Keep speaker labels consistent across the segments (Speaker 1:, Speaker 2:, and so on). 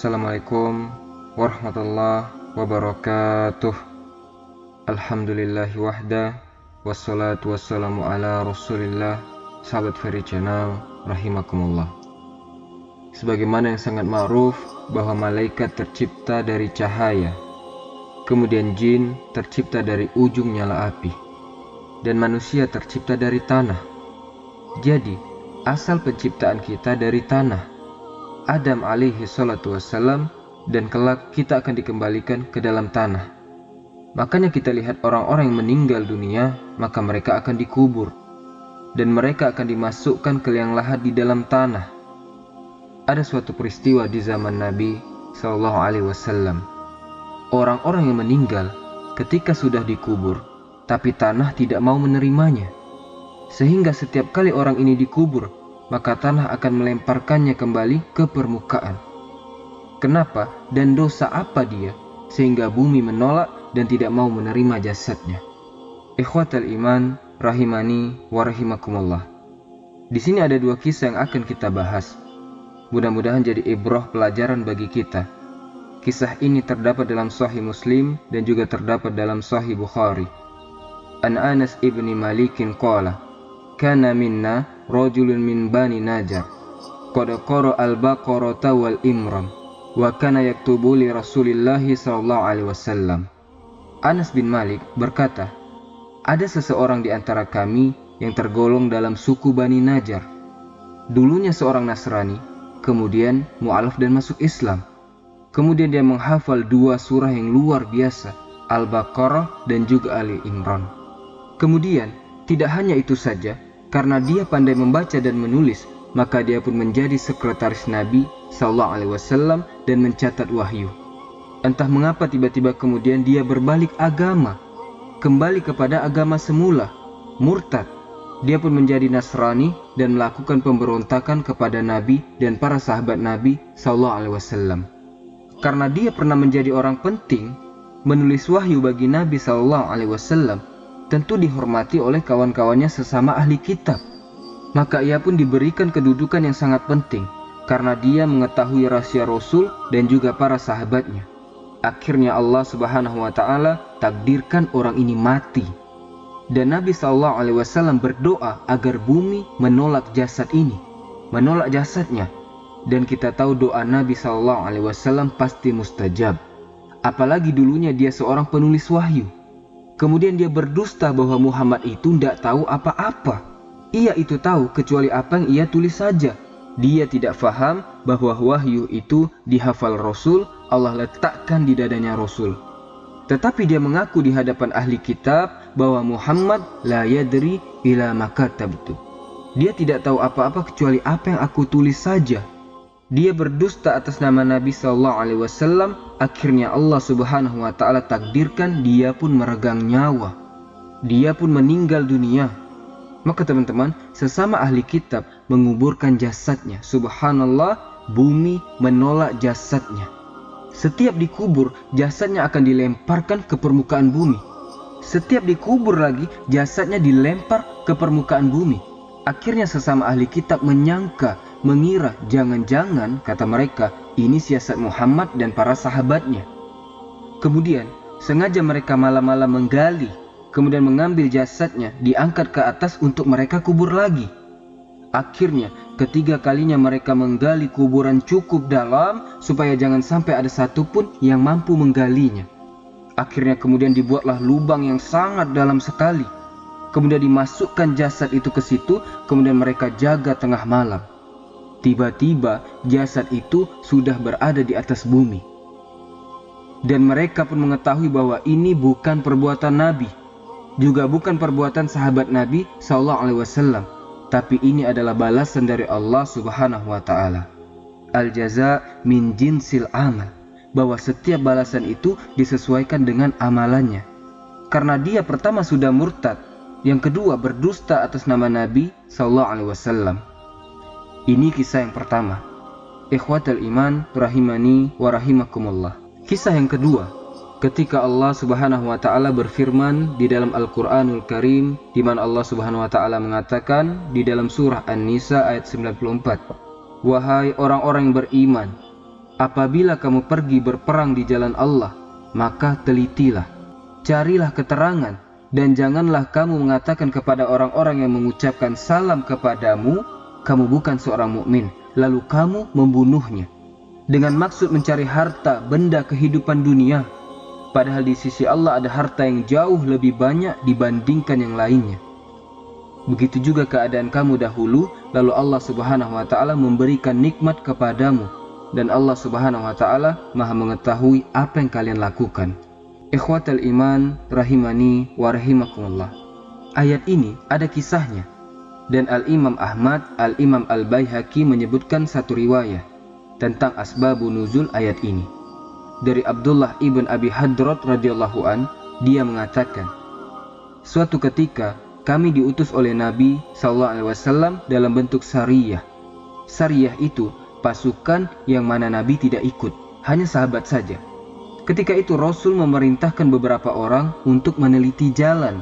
Speaker 1: Assalamualaikum warahmatullahi wabarakatuh. Alhamdulillahi wahda, wassalatu wassalamu ala rasulillah. Sahabat Ferry Channel, rahimakumullah. Sebagaimana yang sangat ma'ruf bahwa malaikat tercipta dari cahaya, kemudian jin tercipta dari ujung nyala api, dan manusia tercipta dari tanah. Jadi, asal penciptaan kita dari tanah, Adam alaihi salatu wassalam, dan kelak kita akan dikembalikan ke dalam tanah. Makanya kita lihat orang-orang yang meninggal dunia, maka mereka akan dikubur, dan mereka akan dimasukkan ke liang lahat di dalam tanah. Ada suatu peristiwa di zaman Nabi sallallahu alaihi wasallam. Orang-orang yang meninggal ketika sudah dikubur, tapi tanah tidak mau menerimanya. Sehingga setiap kali orang ini dikubur, maka tanah akan melemparkannya kembali ke permukaan. Kenapa dan dosa apa dia sehingga bumi menolak dan tidak mau menerima jasadnya? Ikhwatal iman, rahimani wa rahimakumullah. Di sini ada dua kisah yang akan kita bahas. Mudah-mudahan jadi ibrah pelajaran bagi kita. Kisah ini terdapat dalam Sahih Muslim dan juga terdapat dalam Sahih Bukhari. An Anas ibni Malikin qala, kana minna rajulun min bani Najar qad qara al-Baqarata wal Imran wa kana yaktubu li Rasulillah sallallahu alaihi wasallam. Anas bin Malik berkata, ada seseorang di antara kami yang tergolong dalam suku Bani Najar. Dulunya seorang Nasrani, kemudian mu'alaf dan masuk Islam. Kemudian dia menghafal dua surah yang luar biasa, Al-Baqarah dan juga Ali Imran. Kemudian, tidak hanya itu saja, karena dia pandai membaca dan menulis, maka dia pun menjadi sekretaris Nabi sallallahu alaihi wasallam dan mencatat wahyu. Entah mengapa tiba-tiba kemudian dia berbalik agama, kembali kepada agama semula, murtad. Dia pun menjadi Nasrani dan melakukan pemberontakan kepada Nabi dan para sahabat Nabi sallallahu alaihi wasallam. Karena dia pernah menjadi orang penting, menulis wahyu bagi Nabi sallallahu alaihi wasallam, tentu dihormati oleh kawan-kawannya sesama ahli kitab. Maka ia pun diberikan kedudukan yang sangat penting, karena dia mengetahui rahasia Rasul dan juga para sahabatnya. Akhirnya Allah subhanahu wa ta'ala takdirkan orang ini mati. Dan Nabi SAW berdoa agar bumi menolak jasad ini, menolak jasadnya. Dan kita tahu doa Nabi SAW pasti mustajab. Apalagi dulunya dia seorang penulis wahyu. Kemudian dia berdusta bahwa Muhammad itu tidak tahu apa-apa. Ia itu tahu kecuali apa yang ia tulis saja. Dia tidak faham bahwa wahyu itu dihafal Rasul, Allah letakkan di dadanya Rasul. Tetapi dia mengaku di hadapan ahli kitab bahwa Muhammad la yadri ila ma katabtu. Dia tidak tahu apa-apa kecuali apa yang aku tulis saja. Dia berdusta atas nama Nabi SAW. Akhirnya Allah subhanahu wa ta'ala takdirkan dia pun meregang nyawa. Dia pun meninggal dunia. Maka teman-teman, sesama ahli kitab menguburkan jasadnya. Subhanallah, bumi menolak jasadnya. Setiap dikubur, jasadnya akan dilemparkan ke permukaan bumi. Setiap dikubur lagi, jasadnya dilempar ke permukaan bumi. Akhirnya sesama ahli kitab menyangka, mengira jangan-jangan, kata mereka, ini siasat Muhammad dan para sahabatnya. Kemudian sengaja mereka malam-malam menggali, kemudian mengambil jasadnya, diangkat ke atas untuk mereka kubur lagi. Akhirnya ketiga kalinya mereka menggali kuburan cukup dalam supaya jangan sampai ada satupun yang mampu menggalinya. Akhirnya kemudian dibuatlah lubang yang sangat dalam sekali. Kemudian dimasukkan jasad itu ke situ, kemudian mereka jaga tengah malam. Tiba-tiba jasad itu sudah berada di atas bumi. Dan mereka pun mengetahui bahwa ini bukan perbuatan Nabi, juga bukan perbuatan sahabat Nabi SAW, tapi ini adalah balasan dari Allah subhanahu wa ta'ala. Al-jaza min jinsil amal, bahwa setiap balasan itu disesuaikan dengan amalannya. Karena dia pertama sudah murtad, yang kedua berdusta atas nama Nabi SAW. Ini kisah yang pertama. Ikhwatal iman, rahimani wa rahimakumullah. Kisah yang kedua, ketika Allah subhanahu wa ta'ala berfirman di dalam Al-Quranul Karim, di mana Allah subhanahu wa ta'ala mengatakan di dalam surah An-Nisa ayat 94, wahai orang-orang yang beriman, Apabila kamu pergi berperang di jalan Allah, maka telitilah, carilah keterangan, dan janganlah kamu mengatakan kepada orang-orang yang mengucapkan salam kepadamu, kamu bukan seorang mukmin, lalu kamu membunuhnya, dengan maksud mencari harta benda kehidupan dunia, padahal di sisi Allah ada harta yang jauh lebih banyak dibandingkan yang lainnya. Begitu juga keadaan kamu dahulu, lalu Allah Subhanahu wa Ta'ala memberikan nikmat kepadamu, dan Allah Subhanahu wa Ta'ala Maha mengetahui apa yang kalian lakukan. Ikhwatal iman rahimani wa rahimakumullah. Ayat ini ada kisahnya, dan Al-Imam Ahmad, Al-Imam Al-Baihaqi menyebutkan satu riwayat tentang asbabun nuzul ayat ini. Dari Abdullah ibn Abi Hadrat radhiyallahu an, dia mengatakan, suatu ketika kami diutus oleh Nabi SAW dalam bentuk sariyah. Sariyah itu pasukan yang mana Nabi tidak ikut, hanya sahabat saja. Ketika itu Rasul memerintahkan beberapa orang untuk meneliti jalan,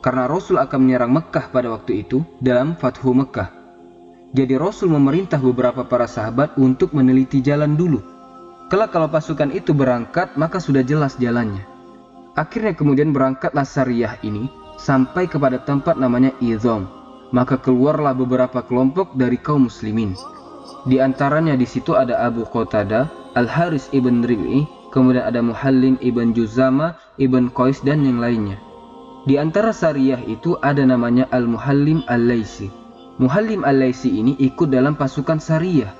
Speaker 1: karena Rasul akan menyerang Mekah pada waktu itu dalam Fathu Mekah. Jadi Rasul memerintah beberapa para sahabat untuk meneliti jalan dulu. Kelak kalau pasukan itu berangkat, maka sudah jelas jalannya. Akhirnya kemudian berangkatlah sariyah ini sampai kepada tempat namanya Idham. Maka keluarlah beberapa kelompok dari kaum muslimin. Di antaranya di situ ada Abu Qatadah, Al-Haris ibn Rib'i, kemudian ada Muhallim ibn Juzama, ibn Qais, dan yang lainnya. Di antara sariyah itu ada namanya Al-Muhallim Al-Laisi. Muhallim Al-Laisi ini ikut dalam pasukan sariyah.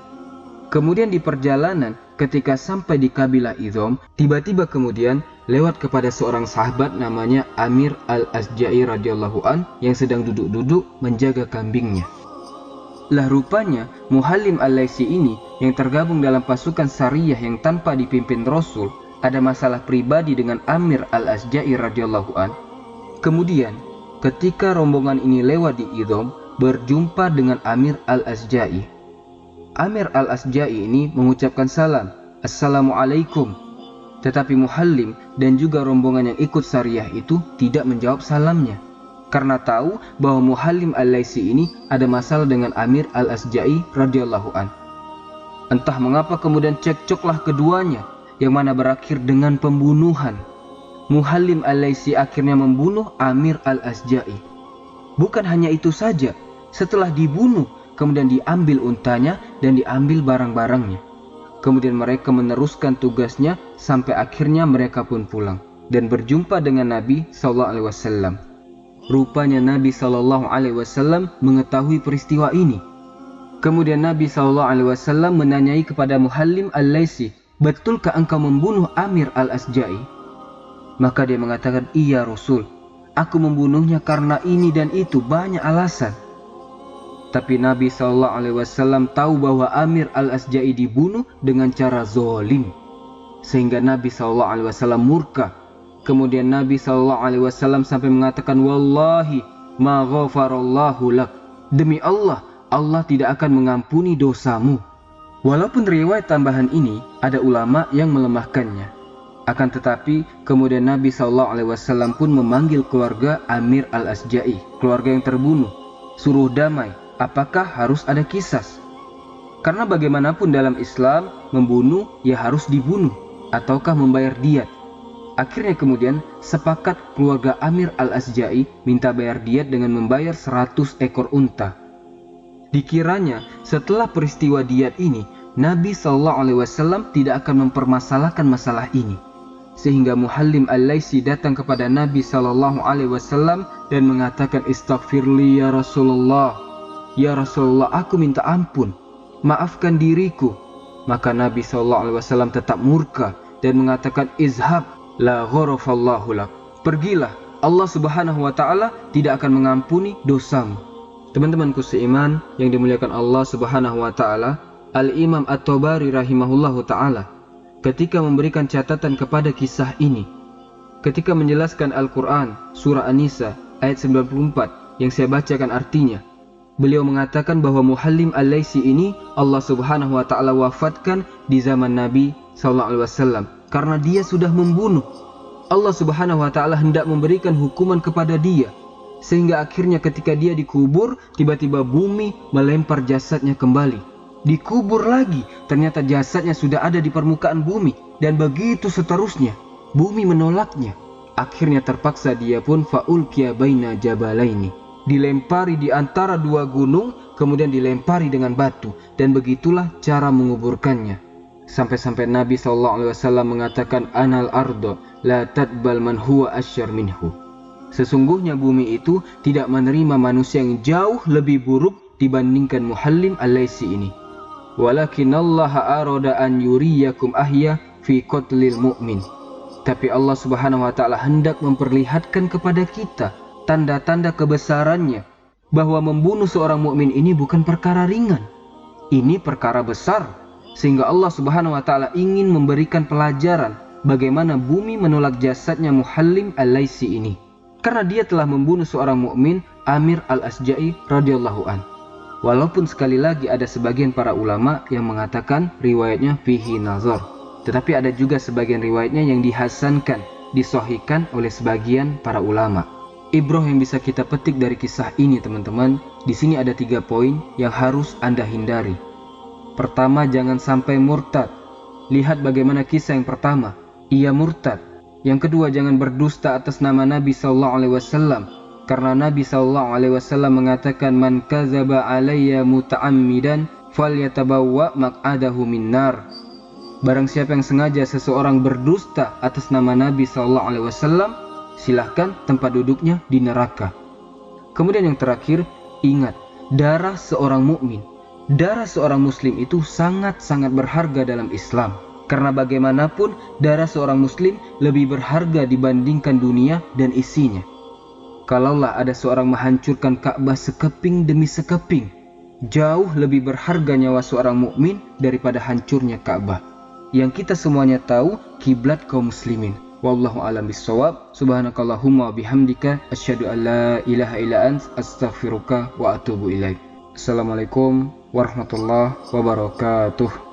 Speaker 1: Kemudian di perjalanan, ketika sampai di kabilah Idham, tiba-tiba kemudian lewat kepada seorang sahabat namanya Amir Al-Asja'i radhiyallahu an yang sedang duduk-duduk menjaga kambingnya. Lah rupanya Muhallim Al-Laisi ini yang tergabung dalam pasukan sariyah yang tanpa dipimpin Rasul ada masalah pribadi dengan Amir Al-Asja'i radhiyallahu an. Kemudian ketika rombongan ini lewat di Idham, berjumpa dengan Amir Al-Asja'i. Amir Al-Asja'i ini mengucapkan salam, Assalamualaikum. Tetapi Muhallim dan juga rombongan yang ikut sariyah itu tidak menjawab salamnya, karena tahu bahwa Muhallim Al-Laisi ini ada masalah dengan Amir Al-Asja'i radhiyallahu an. Entah mengapa kemudian cekcoklah keduanya, yang mana berakhir dengan pembunuhan. Muhallim Al-Laisi akhirnya membunuh Amir Al-Asja'i. Bukan hanya itu saja, setelah dibunuh, kemudian diambil untanya dan diambil barang-barangnya. Kemudian mereka meneruskan tugasnya sampai akhirnya mereka pun pulang dan berjumpa dengan Nabi SAW. Rupanya Nabi SAW mengetahui peristiwa ini. Kemudian Nabi SAW menanyai kepada Muhallim Al-Laisi, betulkah engkau membunuh Amir Al-Asja'i? Maka dia mengatakan, iya Rasul, aku membunuhnya karena ini dan itu, banyak alasan. Tapi Nabi SAW tahu bahwa Amir Al-Asja'i dibunuh dengan cara zalim, sehingga Nabi SAW murka. Kemudian Nabi SAW sampai mengatakan, wallahi ma ghafarallahu lak, demi Allah, Allah tidak akan mengampuni dosamu. Walaupun riwayat tambahan ini ada ulama yang melemahkannya, akan tetapi kemudian Nabi SAW pun memanggil keluarga Amir Al-Asja'i, keluarga yang terbunuh, suruh damai. Apakah harus ada kisas? Karena bagaimanapun dalam Islam, membunuh ya harus dibunuh ataukah membayar diat. Akhirnya kemudian sepakat keluarga Amir Al-Asja'i minta bayar diat dengan membayar 100 ekor unta. Dikiranya setelah peristiwa diat ini, Nabi SAW tidak akan mempermasalahkan masalah ini. Sehingga Muhallim Al-Laisi datang kepada Nabi SAW dan mengatakan, Istaghfirli ya Rasulullah. Ya Rasulullah, aku minta ampun, maafkan diriku. Maka Nabi SAW tetap murka dan mengatakan, Izhab la gharafallahu lak, pergilah, Allah Subhanahu wa Ta'ala tidak akan mengampuni dosamu. Teman-temanku seiman yang dimuliakan Allah Subhanahu wa Ta'ala, Al-Imam At-Tabari rahimahullahu ta'ala ketika memberikan catatan kepada kisah ini, ketika menjelaskan Al-Quran surah An-Nisa ayat 94 yang saya bacakan artinya, beliau mengatakan bahwa Muhallim Al-Laisi ini Allah Subhanahu wa Ta'ala wafatkan di zaman Nabi SAW karena dia sudah membunuh. Allah Subhanahu wa Ta'ala hendak memberikan hukuman kepada dia, sehingga akhirnya ketika dia dikubur, tiba-tiba bumi melempar jasadnya kembali. dikubur lagi, ternyata jasadnya sudah ada di permukaan bumi, dan begitu seterusnya. Bumi menolaknya. Akhirnya terpaksa dia pun faulqiya baina jabalaini, dilempari di antara dua gunung, kemudian dilempari dengan batu, dan begitulah cara menguburkannya. Sampai-sampai Nabi SAW mengatakan, anal ardo la tadbal man huwa asyar minhu. Sesungguhnya bumi itu tidak menerima manusia yang jauh lebih buruk dibandingkan Muhallim al-Laisi ini. Walakinallaha arada an yuriyakum ahya fi qatlil mu'min. Tapi Allah Subhanahu wa taala hendak memperlihatkan kepada kita tanda-tanda kebesarannya, bahwa membunuh seorang mukmin ini bukan perkara ringan. Ini perkara besar. Sehingga Allah Subhanahu wa taala ingin memberikan pelajaran bagaimana bumi menolak jasadnya Muhallim al-Laisi ini. Karena dia telah membunuh seorang mukmin, Amir al-Asja'i radhiyallahu an. Walaupun sekali lagi ada sebagian para ulama yang mengatakan riwayatnya fihi nazar, tetapi ada juga sebagian riwayatnya yang dihasankan, disahihkan oleh sebagian para ulama. Ibrah yang bisa kita petik dari kisah ini, teman-teman, di sini ada 3 poin yang harus Anda hindari. Pertama, jangan sampai murtad. Lihat bagaimana kisah yang pertama, ia murtad. Yang kedua, jangan berdusta atas nama Nabi SAW, karena Nabi SAW mengatakan, man kadzaba alayya muta'ammidan falyatabawwa maq'adahu minnar. Barang siapa yang sengaja seseorang berdusta atas nama Nabi SAW, silahkan tempat duduknya di neraka. Kemudian yang terakhir, ingat, darah seorang mukmin, darah seorang muslim itu sangat-sangat berharga dalam Islam. Karena bagaimanapun darah seorang muslim lebih berharga dibandingkan dunia dan isinya. Kalaulah ada seorang menghancurkan Ka'bah sekeping demi sekeping, jauh lebih berharga nyawa seorang mukmin daripada hancurnya Ka'bah. Yang kita semuanya tahu kiblat kaum muslimin. Wallahu a'lam bissawab. Subhanakallahumma wa bihamdika asyhadu an la ilaha illa anta astaghfiruka wa atubu ilaik. Assalamualaikum warahmatullahi wabarakatuh.